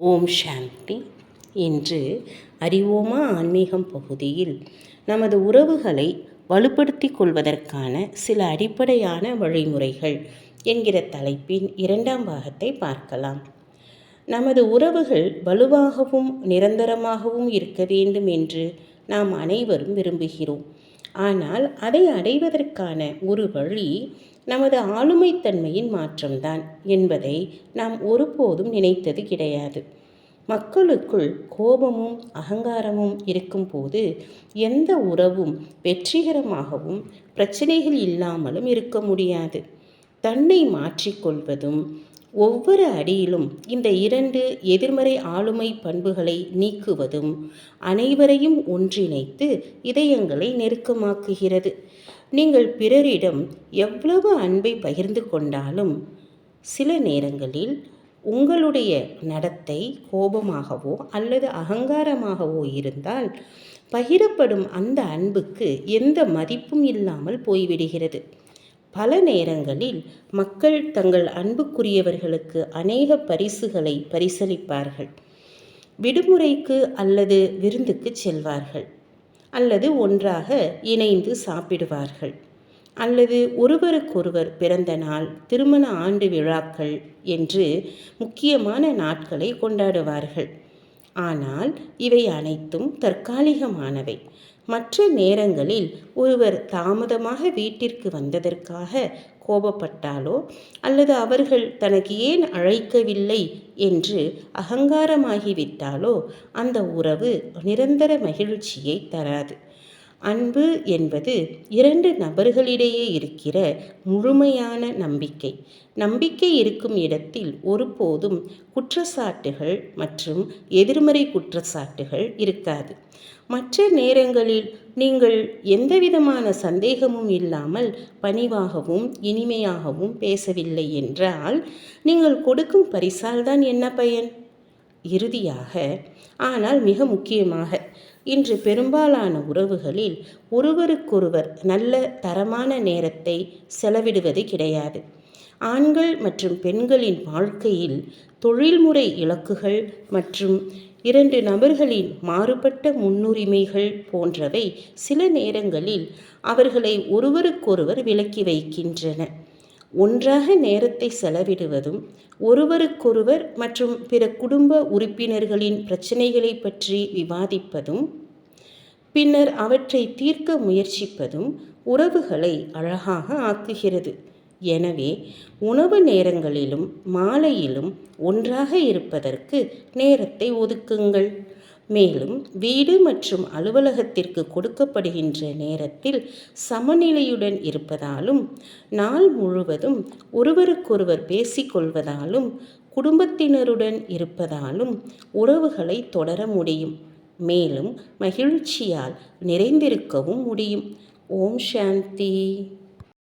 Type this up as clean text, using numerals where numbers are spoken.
ஓம் சாந்தி. இன்று அறிவோமா ஆன்மீகம் பகுதியில் நமது உறவுகளை வலுப்படுத்திக் கொள்வதற்கான சில அடிப்படையான வழிமுறைகள் என்கிற தலைப்பின் 2ஆம் பாகத்தை பார்க்கலாம். நமது உறவுகள் வலுவாகவும் நிரந்தரமாகவும் இருக்க வேண்டும் என்று நாம் அனைவரும் விரும்புகிறோம். ஆனால் அதை அடைவதற்கான ஒரு வழி நமது ஆளுமைத்தன்மையின் மாற்றம்தான் என்பதை நாம் ஒருபோதும் நினைத்தது கிடையாது. மக்களுக்குள் கோபமும் அகங்காரமும் இருக்கும்போது எந்த உறவும் வெற்றிகரமாகவும் பிரச்சனைகள் இல்லாமலும் இருக்க முடியாது. தன்னை மாற்றிக்கொள்வதும் ஒவ்வொரு அடியிலும் இந்த 2 எதிர்மறை ஆளுமை பண்புகளை நீக்குவதும் அனைவரையும் ஒன்றிணைத்து இதயங்களை நெருக்கமாக்குகிறது. நீங்கள் பிறரிடம் எவ்வளவு அன்பை பகிர்ந்து கொண்டாலும் சில நேரங்களில் உங்களுடைய நடத்தை கோபமாகவோ அல்லது அகங்காரமாகவோ இருந்தால் பகிரப்படும் அந்த அன்புக்கு எந்த மதிப்பும் இல்லாமல் போய்விடுகிறது. பல நேரங்களில் மக்கள் தங்கள் அன்புக்குரியவர்களுக்கு அநேக பரிசுகளை பரிசளிப்பார்கள். விடுமுறைக்கு அல்லது விருந்துக்கு செல்வார்கள், அல்லது ஒன்றாக இணைந்து சாப்பிடுவார்கள், அல்லது ஒருவருக்கொருவர் பிறந்த நாள், திருமண ஆண்டு விழாக்கள் என்று முக்கியமான நாட்களை கொண்டாடுவார்கள். ஆனால் இவை அனைத்தும் தற்காலிகமானவை. மற்ற நேரங்களில் ஒருவர் தாமதமாக வீட்டிற்கு வந்ததற்காக கோபப்பட்டாலோ அல்லது அவர்கள் தனக்கு ஏன் அழைக்கவில்லை என்று அகங்காரமாகிவிட்டாலோ அந்த உறவு நிரந்தர மகிழ்ச்சியை தராது. அன்பு என்பது 2 நபர்களிடையே இருக்கிற முழுமையான நம்பிக்கை. நம்பிக்கை இருக்கும் இடத்தில் ஒருபோதும் குற்றச்சாட்டுகள் மற்றும் எதிர்மறை குற்றச்சாட்டுகள் இருக்காது. மற்ற நேரங்களில் நீங்கள் எந்தவிதமான சந்தேகமும் இல்லாமல் பணிவாகவும் இனிமையாகவும் பேசவில்லை என்றால் நீங்கள் கொடுக்கும் பரிசால் தான் என்ன பயன்? இறுதியாக, ஆனால் மிக முக்கியமாக, இன்று பெரும்பாலான உறவுகளில் ஒருவருக்கொருவர் நல்ல தரமான நேரத்தை செலவிடுவது கிடையாது. ஆண்கள் மற்றும் பெண்களின் வாழ்க்கையில் தொழில்முறை இலக்குகள் மற்றும் 2 நபர்களின் மாறுபட்ட முன்னுரிமைகள் போன்றவை சில நேரங்களில் அவர்களை ஒருவருக்கொருவர் விலக்கி வைக்கின்றன. ஒன்றாக நேரத்தை செலவிடுவதும் ஒருவருக்கொருவர் மற்றும் பிற குடும்ப உறுப்பினர்களின் பிரச்சனைகளை பற்றி விவாதிப்பதும் பின்னர் அவற்றை தீர்க்க முயற்சிப்பதும் உறவுகளை அழகாக ஆக்குகிறது. எனவே உணவு நேரங்களிலும் மாலையிலும் ஒன்றாக இருப்பதற்கு நேரத்தை ஒதுக்குங்கள். மேலும் வீடு மற்றும் அலுவலகத்திற்கு கொடுக்கப்படுகின்ற நேரத்தில் சமநிலையுடன் இருப்பதாலும் நாள் முழுவதும் ஒருவருக்கொருவர் பேசிக்கொள்வதாலும் குடும்பத்தினருடன் இருப்பதாலும் உறவுகளை தொடர முடியும். மேலும் மகிழ்ச்சியால் நிறைந்திருக்கவும் முடியும். ஓம் சாந்தி.